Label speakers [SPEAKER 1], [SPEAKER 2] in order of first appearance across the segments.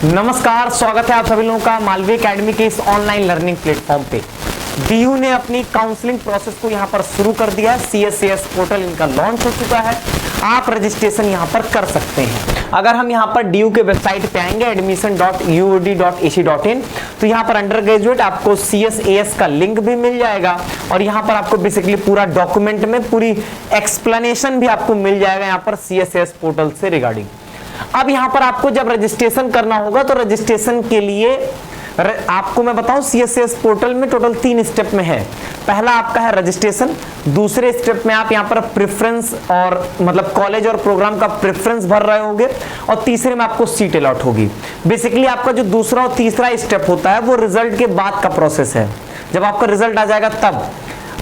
[SPEAKER 1] नमस्कार, स्वागत है आप सभी लोगों का मालवी एकेडमी के इस ऑनलाइन लर्निंग प्लेटफॉर्म पे। डीयू ने अपनी काउंसलिंग प्रोसेस को यहाँ पर शुरू कर दिया है। CSAS पोर्टल इनका लॉन्च हो चुका है। आप रजिस्ट्रेशन यहाँ पर कर सकते हैं। अगर हम यहाँ पर डीयू के वेबसाइट पे आएंगे admission.uod.ac.in तो यहाँ पर अंडर ग्रेजुएट आपको CSAS का लिंक भी मिल जाएगा और यहाँ पर आपको बेसिकली पूरा डॉक्यूमेंट में पूरी एक्सप्लेनेशन भी आपको मिल जाएगा यहाँ पर CSAS पोर्टल से रिगार्डिंग। अब यहाँ पर आपको जब रजिस्ट्रेशन करना होगा तो रजिस्ट्रेशन के लिए आपको मैं बताऊं CSAS पोर्टल में टोटल 3 स्टेप में है। पहला आपका है रजिस्ट्रेशन, दूसरे स्टेप में आप यहाँ पर प्रेफरेंस और मतलब कॉलेज और प्रोग्राम का प्रेफरेंस भर रहे होंगे और तीसरे में आपको सीट अलॉट होगी। बेसिकली आपका जो दूसरा और तीसरा स्टेप होता है वो रिजल्ट के बाद का प्रोसेस है। जब आपका रिजल्ट आ जाएगा तब,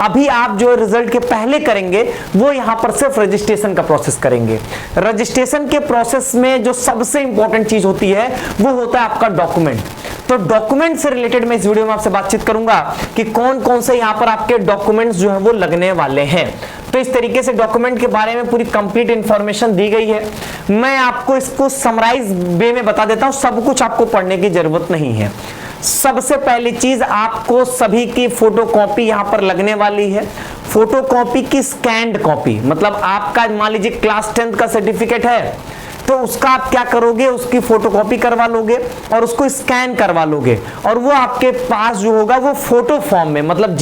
[SPEAKER 1] अभी आप जो रिजल्ट के पहले करेंगे वो यहां पर सिर्फ रजिस्ट्रेशन का प्रोसेस करेंगे। रजिस्ट्रेशन के प्रोसेस में जो सबसे इंपॉर्टेंट चीज होती है वो होता है आपका डॉक्यूमेंट। तो डॉक्यूमेंट से रिलेटेड मैं इस वीडियो में आपसे बातचीत करूंगा कि कौन कौन से यहां पर आपके डॉक्यूमेंट्स जो है वो लगने वाले हैं। तो इस तरीके से डॉक्यूमेंट के बारे में पूरी कंप्लीट इंफॉर्मेशन दी गई है। मैं आपको इसको समराइज वे में बता देता हूं, सब कुछ आपको पढ़ने की जरूरत नहीं है। सबसे पहली चीज, आपको सभी की फोटोकॉपी यहां पर लगने वाली है। फोटोकॉपी की स्कैन्ड कॉपी, मतलब आपका मान लीजिए क्लास 10th का सर्टिफिकेट है तो उसका आप क्या करोगे, उसकी फोटोकॉपी करवा लोगे और उसको स्कैन करवा लोगे और वो आपके पास जो होगा वो फोटो फॉर्म में, मतलब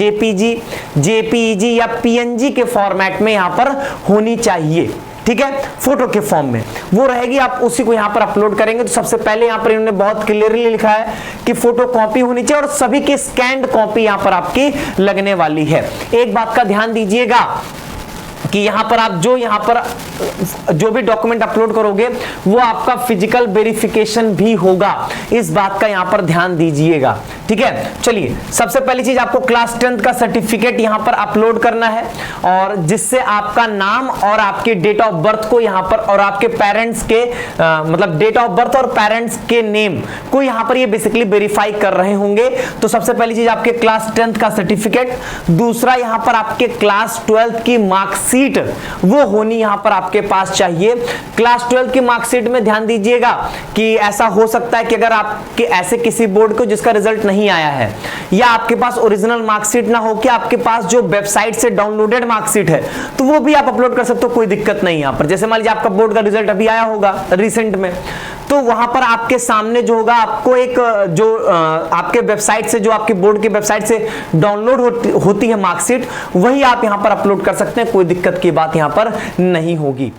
[SPEAKER 1] JPG या PNG के फॉर्मेट में यहां पर होनी चाहिए। ठीक है, फोटो के फॉर्म में वो रहेगी। आप उसी को यहां पर अपलोड करेंगे। तो सबसे पहले यहां पर इन्होंने बहुत क्लियरली लिखा है कि फोटो कॉपी होनी चाहिए और सभी की स्कैन्ड कॉपी यहां पर आपकी लगने वाली है। एक बात का ध्यान दीजिएगा कि यहां पर आप जो भी डॉक्यूमेंट अपलोड करोगे वो आपका फिजिकल वेरिफिकेशन भी होगा। इस बात का यहां पर ध्यान दीजिएगा। ठीक है, चलिए सबसे पहली चीज आपको क्लास 10th का सर्टिफिकेट यहां पर अपलोड करना है और जिससे आपका नाम और आपके डेट ऑफ बर्थ को यहां पर और आपके पेरेंट्स के मतलब डेट ऑफ बर्थ और पेरेंट्स के नेम को यहां पर ये बेसिकली वेरीफाई कर रहे होंगे। तो सबसे पहली चीज आपके क्लास 10th का सर्टिफिकेट, दूसरा यहां पर आपके क्लास 12th की मार्कशीट वो होनी यहां पर आपके पास चाहिए। क्लास 12 की मार्कशीट में ध्यान दीजिएगा कि ऐसा हो सकता है कि अगर आपके ऐसे किसी बोर्ड को जिसका रिजल्ट नहीं आया है या आपके पास ओरिजिनल मार्कशीट ना हो कि आपके पास जो वेबसाइट से डाउनलोडेड मार्कशीट है तो वो भी आप अपलोड कर सकते हो, कोई दिक्कत नहीं यहां पर। जैसे मान लीजिए आपका बोर्ड का रिजल्ट अभी आया होगा रिसेंट में, तो वहां पर आपके सामने जो होगा आपको एक जो आपके वेबसाइट से, जो आपकी बोर्ड की वेबसाइट से डाउनलोड होती है मार्कशीट, वही आप यहां पर अपलोड कर सकते हैं। कोई दिक्कत की बात यहां पर नहीं होगी।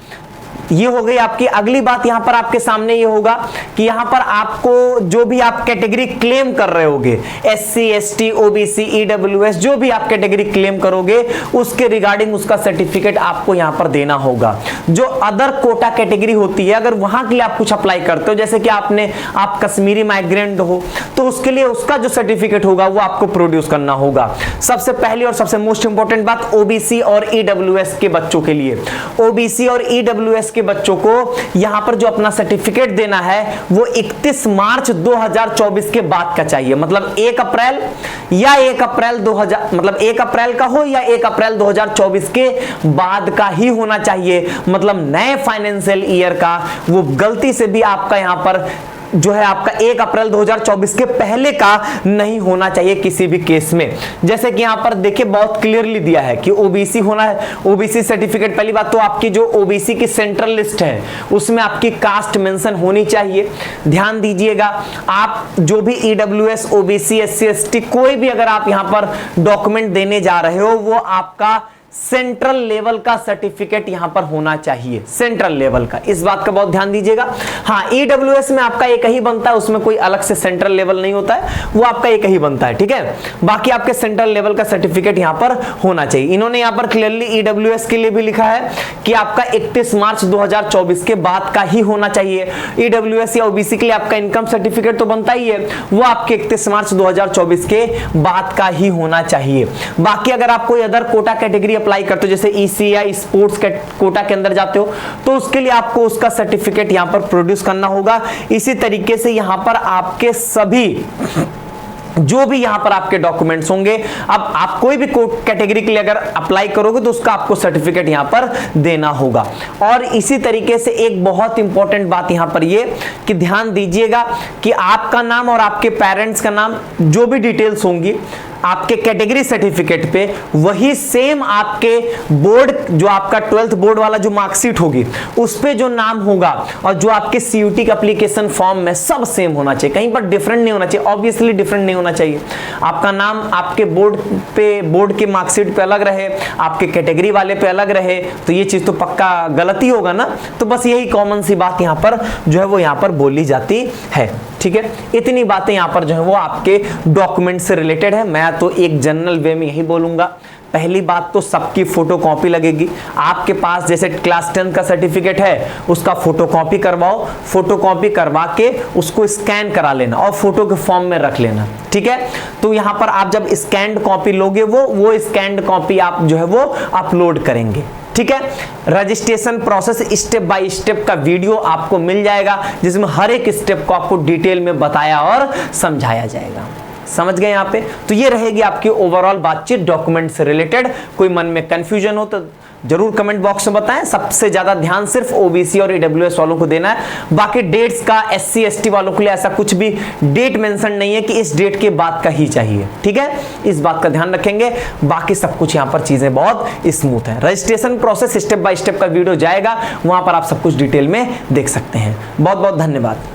[SPEAKER 1] ये हो गई आपकी। अगली बात यहां पर आपके सामने ये होगा कि यहां पर आपको जो भी आप कैटेगरी क्लेम कर रहे होगे, SC ST OBC EWS, जो भी आप कैटेगरी क्लेम करोगे उसके रिगार्डिंग उसका सर्टिफिकेट आपको यहां पर देना होगा। जो अदर कोटा कैटेगरी होती है, अगर वहां के लिए आप कुछ अप्लाई करते हो, जैसे कि आप कश्मीरी माइग्रेंट हो तो उसके लिए उसका जो सर्टिफिकेट होगा वो आपको प्रोड्यूस करना होगा। सबसे पहली और सबसे मोस्ट इंपॉर्टेंट बात OBC और EWS के बच्चों के लिए, OBC और EWS के बच्चों को यहां पर जो अपना सर्टिफिकेट देना है वो 31 मार्च 2024 के बाद का चाहिए। मतलब 1 अप्रैल या 1 अप्रैल 2000, मतलब 1 अप्रैल का हो या 1 अप्रैल 2024 के बाद का ही होना चाहिए। मतलब नए फाइनेंशियल ईयर का वो गलती से भी आपका यहां पर जो है आपका 1 अप्रैल 2024 के पहले का नहीं होना चाहिए किसी भी केस में। जैसे कि यहां पर देखिए बहुत क्लियरली दिया है कि OBC होना है, OBC सर्टिफिकेट। पहली बात तो आपकी जो OBC की सेंट्रल लिस्ट है उसमें आपकी कास्ट मेंशन होनी चाहिए। ध्यान दीजिएगा, आप जो भी EWS OBC SC ST कोई भी अगर आप यहां पर डॉक्यूमेंट देने जा रहे हो वो आपका सेंट्रल लेवल का सर्टिफिकेट यहां पर होना चाहिए, सेंट्रल लेवल का। इस बात का बहुत ध्यान दीजिएगा। हाँ, EWS में आपका एक ही बनता है, उसमें कोई अलग से सेंट्रल लेवल नहीं होता है, वो आपका एक ही बनता है। ठीक है, बाकी आपके सेंट्रल लेवल का सर्टिफिकेट यहां पर होना चाहिए। इन्होंने यहां पर क्लियरली EWS के लिए भी लिखा है कि आपका 31 मार्च 2024 के बाद का ही होना चाहिए। EWS या OBC के लिए आपका इनकम सर्टिफिकेट तो बनता ही है, वो आपके 31 मार्च 2024 के बाद का ही होना चाहिए। बाकी अगर आप कोई अदर कोटा कैटेगरी अप्लाई करते हो, जैसे EC या स्पोर्ट्स कोटा के अंदर जाते हो, तो उसके लिए आपको उसका सर्टिफिकेट यहां पर प्रोड्यूस करना होगा। इसी तरीके से यहां पर आपके सभी जो भी यहां पर आपके डॉक्यूमेंट्स होंगे, अब आप कोई भी कैटेगरी के लिए अगर अप्लाई करोगे तो उसका आपको सर्टिफिकेट यहां पर देना होगा। और इसी तरीके से एक बहुत इंपॉर्टेंट बात यहां पर ये कि ध्यान दीजिएगा कि आपका नाम और आपके पेरेंट्स का नाम, जो भी डिटेल्स होंगी आपके कैटेगरी सर्टिफिकेट पे, वही सेम आपके बोर्ड, जो आपका 12th बोर्ड वाला जो मार्कशीट होगी उस पे जो नाम होगा और जो आपके सीयूटी के एप्लीकेशन फॉर्म में, सब सेम होना चाहिए, कहीं पर डिफरेंट नहीं होना चाहिए। ऑब्वियसली डिफरेंट नहीं होना चाहिए। आपका नाम आपके बोर्ड पे, बोर्ड के मार्कशीट पे अलग रहे, आपके कैटेगरी वाले पे अलग रहे, तो ये चीज तो पक्का गलती होगा ना। तो बस यही कॉमन सी बात यहां पर जो है वो यहां पर बोली जाती है। ठीक है, इतनी बातें यहां पर जो है वो आपके डॉक्यूमेंट से रिलेटेड है। मैं तो एक जनरल वे में यही बोलूंगा। पहली बात तो सबकी फोटोकॉपी लगेगी। आपके पास जैसे क्लास 10 का सर्टिफिकेट है, उसका फोटोकॉपी करवाओ, फोटोकॉपी करवा के उसको स्कैन करा लेना और फोटो के फॉर्म में रख लेना। ठीक है, तो यहां पर आप जब स्कैन्ड कॉपी लोगे, वो स्कैन्ड कॉपी आप जो है वो अपलोड करेंगे। ठीक है, registration process step by step का वीडियो आपको मिल जाएगा, जिसमें हर एक स्टेप को आपको डिटेल में बताया और समझाया जाएगा। समझ गए यहाँ पे? तो ये रहेगी आपकी ओवरऑल बातचीत डॉक्यूमेंट से रिलेटेड। कोई मन में कंफ्यूजन हो तो जरूर कमेंट बॉक्स में बताएं। सबसे ज्यादा ध्यान सिर्फ ओबीसी और ईडब्ल्यूएस वालों को देना है। बाकी डेट्स का एससी एसटी वालों के लिए ऐसा कुछ भी डेट मेंशन नहीं है कि इस डेट के बाद का ही चाहिए। ठीक है, इस बात का ध्यान रखेंगे। बाकी सब कुछ यहाँ पर चीजें बहुत स्मूथ है। Registration process step by step का वीडियो जाएगा, वहां पर आप सब कुछ डिटेल में देख सकते हैं। बहुत बहुत धन्यवाद।